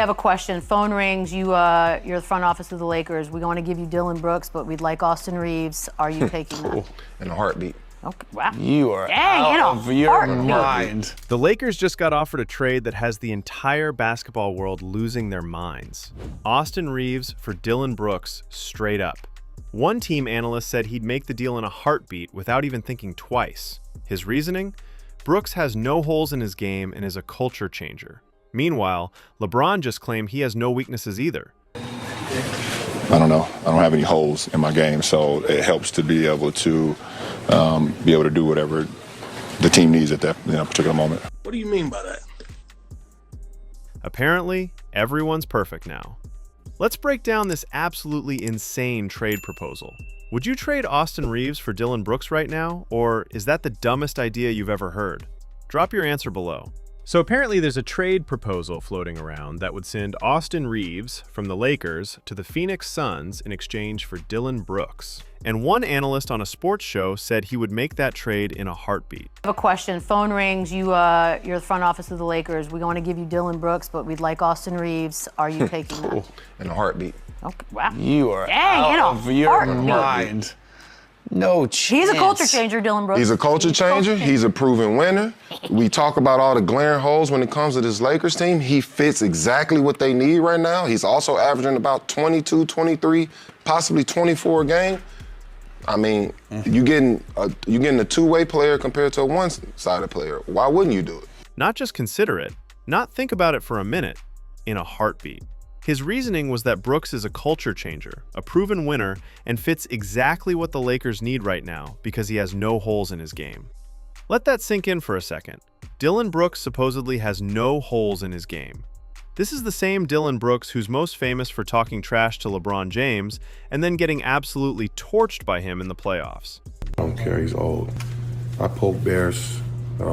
I have a question. Phone rings. You're the front office of the Lakers. We want to give you Dillon Brooks, but we'd like Austin Reaves. Are you taking that? In a heartbeat. Okay. Wow. You are out of your mind. The Lakers just got offered a trade that has the entire basketball world losing their minds. Austin Reaves for Dillon Brooks, straight up. One team analyst said he'd make the deal in a heartbeat without even thinking twice. His reasoning? Brooks has no holes in his game and is a culture changer. Meanwhile, LeBron just claimed he has no weaknesses either. I don't know. I don't have any holes in my game, so it helps to be able to do whatever the team needs at that particular moment. What do you mean by that? Apparently, everyone's perfect now. Let's break down this absolutely insane trade proposal. Would you trade Austin Reaves for Dillon Brooks right now, or is that the dumbest idea you've ever heard? Drop your answer below. So apparently there's a trade proposal floating around that would send Austin Reaves from the Lakers to the Phoenix Suns in exchange for Dillon Brooks. And one analyst on a sports show said he would make that trade in a heartbeat. I have a question. Phone rings. You're the front office of the Lakers. We want to give you Dillon Brooks, but we'd like Austin Reaves. Are you taking that? In a heartbeat. Okay. Wow. You are out of your mind. No chance. He's a culture changer, Dillon Brooks. He's a culture changer. He's a proven winner. We talk about all the glaring holes when it comes to this Lakers team. He fits exactly what they need right now. He's also averaging about 22, 23, possibly 24 a game. I mean, you're getting a two-way player compared to a one-sided player. Why wouldn't you do it? Not just consider it, not think about it for a minute, in a heartbeat. His reasoning was that Brooks is a culture changer, a proven winner, and fits exactly what the Lakers need right now because he has no holes in his game. Let that sink in for a second. Dillon Brooks supposedly has no holes in his game. This is the same Dillon Brooks who's most famous for talking trash to LeBron James and then getting absolutely torched by him in the playoffs. I don't care, he's old. I poke bears. I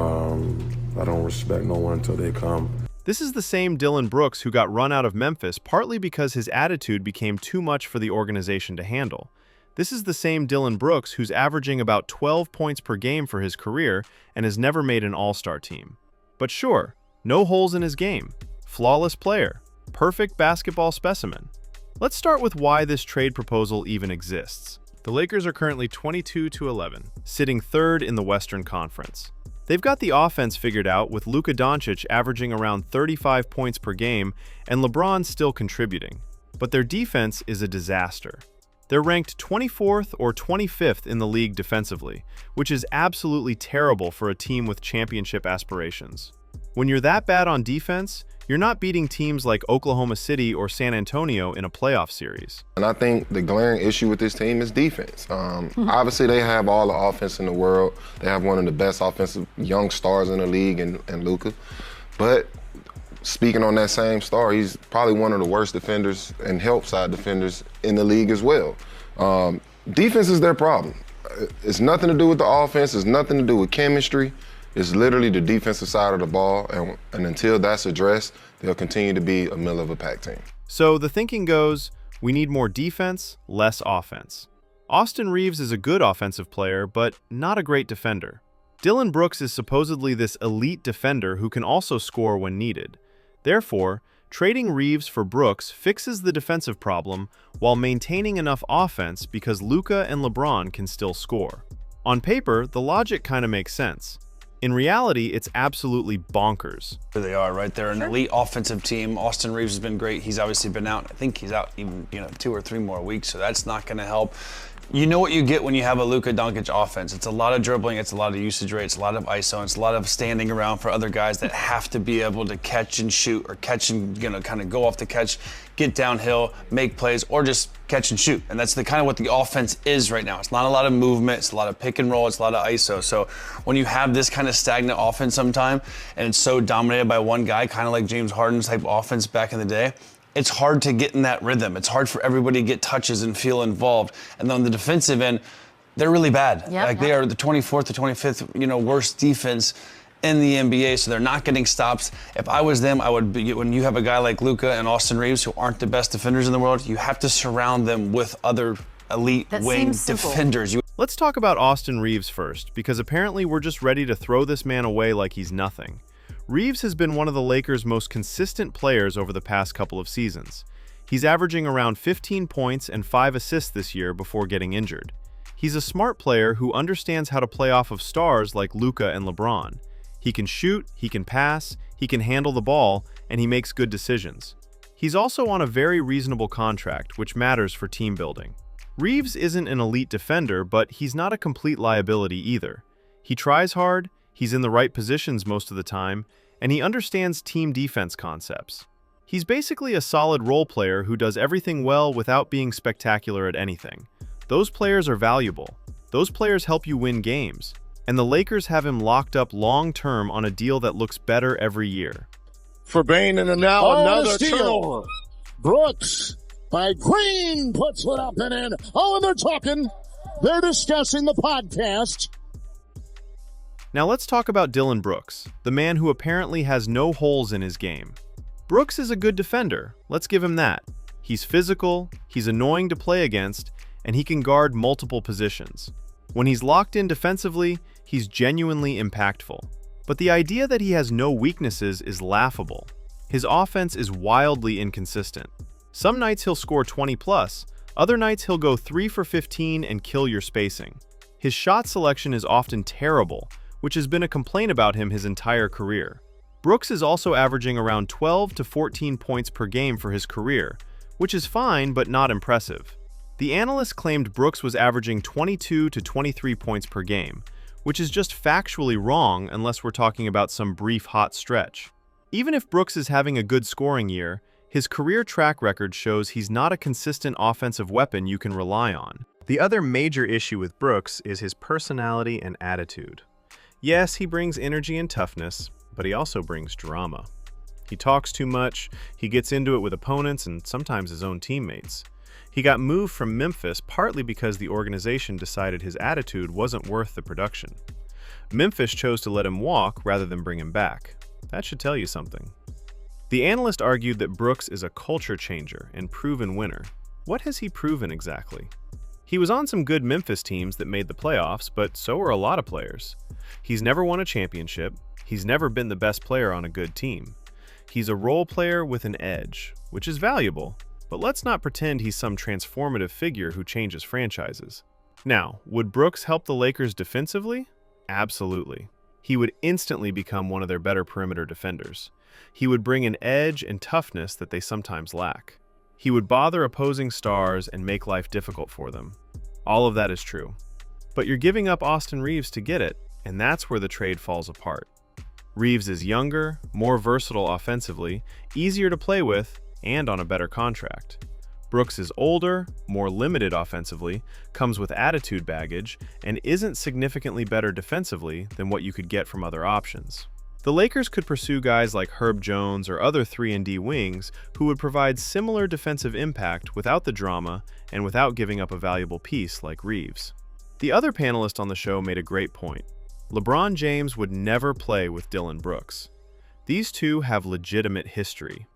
don't respect no one until they come. This is the same Dillon Brooks who got run out of Memphis partly because his attitude became too much for the organization to handle. This is the same Dillon Brooks who's averaging about 12 points per game for his career and has never made an all-star team. But sure, no holes in his game. Flawless player. Perfect basketball specimen. Let's start with why this trade proposal even exists. The Lakers are currently 22-11, sitting third in the Western Conference. They've got the offense figured out with Luka Doncic averaging around 35 points per game and LeBron still contributing. But their defense is a disaster. They're ranked 24th or 25th in the league defensively, which is absolutely terrible for a team with championship aspirations. When you're that bad on defense, you're not beating teams like Oklahoma City or San Antonio in a playoff series. And I think the glaring issue with this team is defense. Obviously, they have all the offense in the world. They have one of the best offensive young stars in the league in Luka. But speaking on that same star, he's probably one of the worst defenders and help side defenders in the league as well. Defense is their problem. It's nothing to do with the offense. It's nothing to do with chemistry. It's literally the defensive side of the ball, and until that's addressed, they'll continue to be a middle of a pack team. So the thinking goes, we need more defense, less offense. Austin Reaves is a good offensive player, but not a great defender. Dillon Brooks is supposedly this elite defender who can also score when needed. Therefore, trading Reaves for Brooks fixes the defensive problem while maintaining enough offense because Luka and LeBron can still score. On paper, the logic kind of makes sense. In reality, it's absolutely bonkers. There they are, right there, an elite offensive team. Austin Reaves has been great. He's obviously been out. I think he's out even 2 or 3 more weeks, so that's not going to help. You know what you get when you have a Luka Doncic offense. It's a lot of dribbling, it's a lot of usage rates, a lot of ISO, it's a lot of standing around for other guys that have to be able to catch and shoot or catch and kind of go off the catch, get downhill, make plays, or just catch and shoot. And that's the kind of what the offense is right now. It's not a lot of movement, it's a lot of pick and roll, it's a lot of ISO. So when you have this kind of stagnant offense sometime and it's so dominated by one guy, kind of like James Harden's type of offense back in the day, it's hard to get in that rhythm. It's hard for everybody to get touches and feel involved. And then on the defensive end, they're really bad. They are the 24th to 25th, worst defense in the NBA, so they're not getting stops. If I was them, I would be, when you have a guy like Luka and Austin Reaves who aren't the best defenders in the world, you have to surround them with other elite wing defenders. Let's talk about Austin Reaves first, because apparently we're just ready to throw this man away like he's nothing. Reaves has been one of the Lakers' most consistent players over the past couple of seasons. He's averaging around 15 points and 5 assists this year before getting injured. He's a smart player who understands how to play off of stars like Luka and LeBron. He can shoot, he can pass, he can handle the ball, and he makes good decisions. He's also on a very reasonable contract, which matters for team building. Reaves isn't an elite defender, but he's not a complete liability either. He tries hard, he's in the right positions most of the time, and he understands team defense concepts. He's basically a solid role player who does everything well without being spectacular at anything. Those players are valuable. Those players help you win games. And the Lakers have him locked up long-term on a deal that looks better every year. For Bain, and now another steal. turnover. Brooks by Green puts it up and in. Oh, and they're talking. They're discussing the podcast. Now let's talk about Dillon Brooks, the man who apparently has no holes in his game. Brooks is a good defender, let's give him that. He's physical, he's annoying to play against, and he can guard multiple positions. When he's locked in defensively, he's genuinely impactful. But the idea that he has no weaknesses is laughable. His offense is wildly inconsistent. Some nights he'll score 20 plus, other nights he'll go 3 for 15 and kill your spacing. His shot selection is often terrible, which has been a complaint about him his entire career. Brooks is also averaging around 12 to 14 points per game for his career, which is fine but not impressive. The analyst claimed Brooks was averaging 22 to 23 points per game, which is just factually wrong unless we're talking about some brief hot stretch. Even if Brooks is having a good scoring year, his career track record shows he's not a consistent offensive weapon you can rely on. The other major issue with Brooks is his personality and attitude. Yes, he brings energy and toughness, but he also brings drama. He talks too much, he gets into it with opponents and sometimes his own teammates. He got moved from Memphis partly because the organization decided his attitude wasn't worth the production. Memphis chose to let him walk rather than bring him back. That should tell you something. The analyst argued that Brooks is a culture changer and proven winner. What has he proven exactly? He was on some good Memphis teams that made the playoffs, but so are a lot of players. He's never won a championship. He's never been the best player on a good team. He's a role player with an edge, which is valuable, but let's not pretend he's some transformative figure who changes franchises. Now, would Brooks help the Lakers defensively? Absolutely. He would instantly become one of their better perimeter defenders. He would bring an edge and toughness that they sometimes lack. He would bother opposing stars and make life difficult for them. All of that is true. But you're giving up Austin Reaves to get it, and that's where the trade falls apart. Reaves is younger, more versatile offensively, easier to play with, and on a better contract. Brooks is older, more limited offensively, comes with attitude baggage, and isn't significantly better defensively than what you could get from other options. The Lakers could pursue guys like Herb Jones or other 3-and-D wings who would provide similar defensive impact without the drama and without giving up a valuable piece like Reaves. The other panelist on the show made a great point. LeBron James would never play with Dillon Brooks. These two have legitimate history.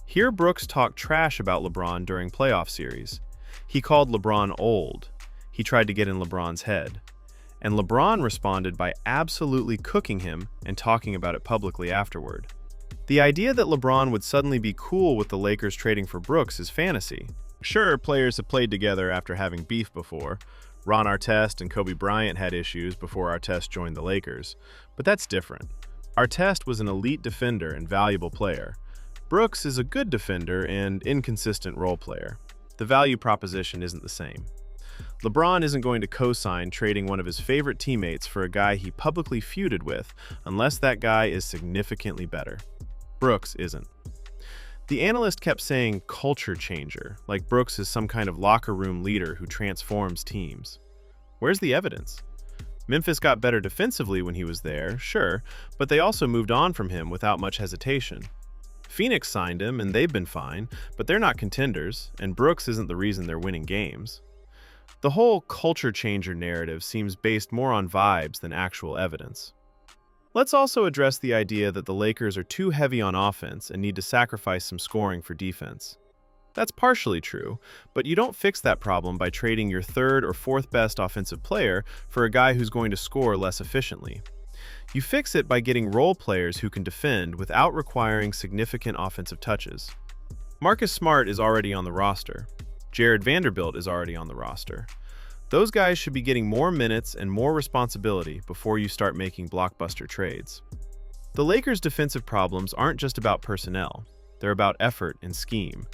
Here Brooks talked trash about LeBron during playoff series. He called LeBron old. He tried to get in LeBron's head. And LeBron responded by absolutely cooking him and talking about it publicly afterward. The idea that LeBron would suddenly be cool with the Lakers trading for Brooks is fantasy. Sure, players have played together after having beef before. Ron Artest and Kobe Bryant had issues before Artest joined the Lakers. But that's different. Artest was an elite defender and valuable player. Brooks is a good defender and inconsistent role player. The value proposition isn't the same. LeBron isn't going to co-sign trading one of his favorite teammates for a guy he publicly feuded with unless that guy is significantly better. Brooks isn't. The analyst kept saying culture changer, like Brooks is some kind of locker room leader who transforms teams. Where's the evidence? Memphis got better defensively when he was there, sure, but they also moved on from him without much hesitation. Phoenix signed him, and they've been fine, but they're not contenders, and Brooks isn't the reason they're winning games. The whole culture changer narrative seems based more on vibes than actual evidence. Let's also address the idea that the Lakers are too heavy on offense and need to sacrifice some scoring for defense. That's partially true, but you don't fix that problem by trading your third or fourth best offensive player for a guy who's going to score less efficiently. You fix it by getting role players who can defend without requiring significant offensive touches. Marcus Smart is already on the roster. Jared Vanderbilt is already on the roster. Those guys should be getting more minutes and more responsibility before you start making blockbuster trades. The Lakers' defensive problems aren't just about personnel. They're about effort and scheme.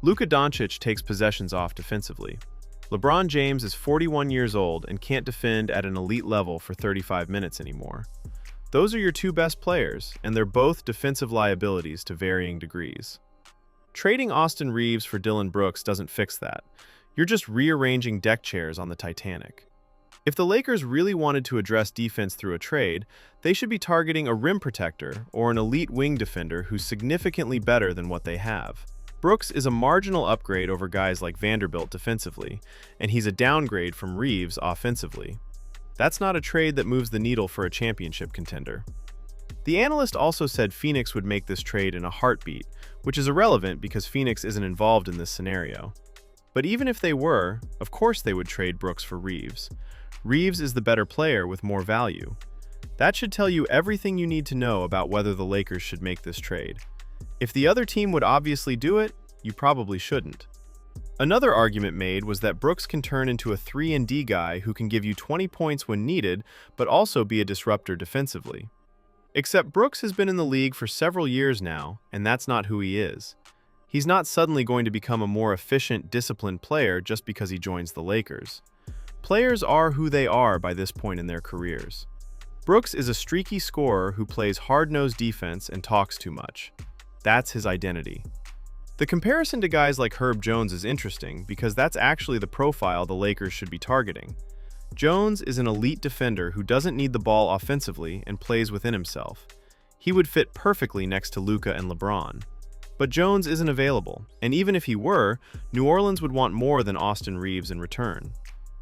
Luka Doncic takes possessions off defensively. LeBron James is 41 years old and can't defend at an elite level for 35 minutes anymore. Those are your two best players, and they're both defensive liabilities to varying degrees. Trading Austin Reaves for Dillon Brooks doesn't fix that. You're just rearranging deck chairs on the Titanic. If the Lakers really wanted to address defense through a trade, they should be targeting a rim protector or an elite wing defender who's significantly better than what they have. Brooks is a marginal upgrade over guys like Vanderbilt defensively, and he's a downgrade from Reaves offensively. That's not a trade that moves the needle for a championship contender. The analyst also said Phoenix would make this trade in a heartbeat, which is irrelevant because Phoenix isn't involved in this scenario. But even if they were, of course they would trade Brooks for Reaves. Reaves is the better player with more value. That should tell you everything you need to know about whether the Lakers should make this trade. If the other team would obviously do it, you probably shouldn't. Another argument made was that Brooks can turn into a 3-and-D guy who can give you 20 points when needed, but also be a disruptor defensively. Except Brooks has been in the league for several years now, and that's not who he is. He's not suddenly going to become a more efficient, disciplined player just because he joins the Lakers. Players are who they are by this point in their careers. Brooks is a streaky scorer who plays hard-nosed defense and talks too much. That's his identity. The comparison to guys like Herb Jones is interesting because that's actually the profile the Lakers should be targeting. Jones is an elite defender who doesn't need the ball offensively and plays within himself. He would fit perfectly next to Luka and LeBron. But Jones isn't available, and even if he were, New Orleans would want more than Austin Reaves in return.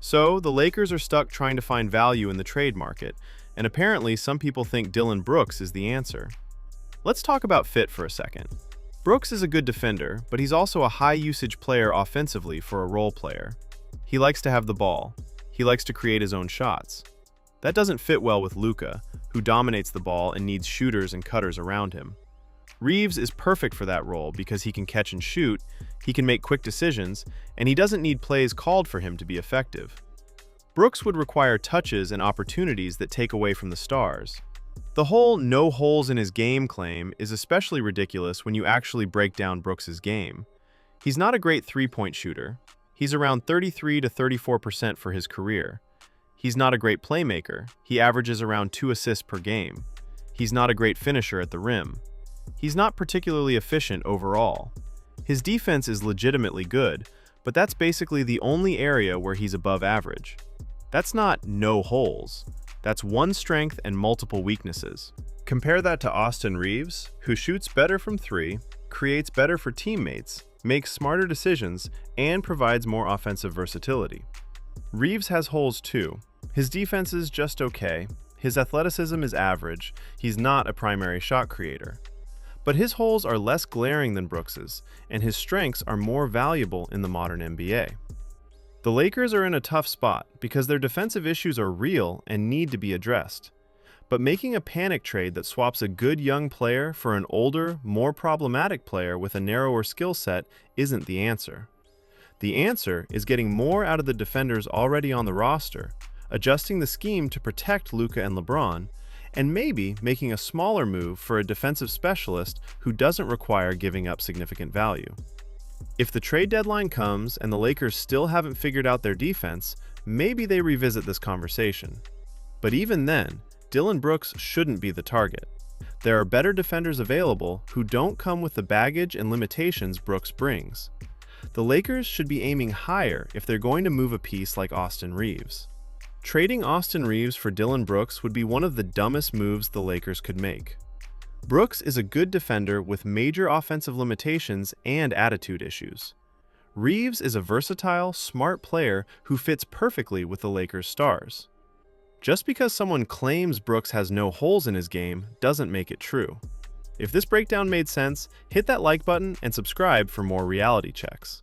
So, the Lakers are stuck trying to find value in the trade market, and apparently some people think Dillon Brooks is the answer. Let's talk about fit for a second. Brooks is a good defender, but he's also a high-usage player offensively for a role player. He likes to have the ball. He likes to create his own shots. That doesn't fit well with Luka, who dominates the ball and needs shooters and cutters around him. Reaves is perfect for that role because he can catch and shoot, he can make quick decisions, and he doesn't need plays called for him to be effective. Brooks would require touches and opportunities that take away from the stars. The whole "no holes in his game" claim is especially ridiculous when you actually break down Brooks's game. He's not a great three-point shooter. He's around 33 to 34% for his career. He's not a great playmaker. He averages around 2 assists per game. He's not a great finisher at the rim. He's not particularly efficient overall. His defense is legitimately good, but that's basically the only area where he's above average. That's not no holes. That's one strength and multiple weaknesses. Compare that to Austin Reaves, who shoots better from three, creates better for teammates, makes smarter decisions, and provides more offensive versatility. Reaves has holes too. His defense is just okay. His athleticism is average. He's not a primary shot creator. But his holes are less glaring than Brooks's, and his strengths are more valuable in the modern NBA. The Lakers are in a tough spot because their defensive issues are real and need to be addressed. But making a panic trade that swaps a good young player for an older, more problematic player with a narrower skill set isn't the answer. The answer is getting more out of the defenders already on the roster, adjusting the scheme to protect Luka and LeBron, and maybe making a smaller move for a defensive specialist who doesn't require giving up significant value. If the trade deadline comes and the Lakers still haven't figured out their defense, maybe they revisit this conversation. But even then, Dillon Brooks shouldn't be the target. There are better defenders available who don't come with the baggage and limitations Brooks brings. The Lakers should be aiming higher if they're going to move a piece like Austin Reaves. Trading Austin Reaves for Dillon Brooks would be one of the dumbest moves the Lakers could make. Brooks is a good defender with major offensive limitations and attitude issues. Reaves is a versatile, smart player who fits perfectly with the Lakers' stars. Just because someone claims Brooks has no holes in his game doesn't make it true. If this breakdown made sense, hit that like button and subscribe for more reality checks.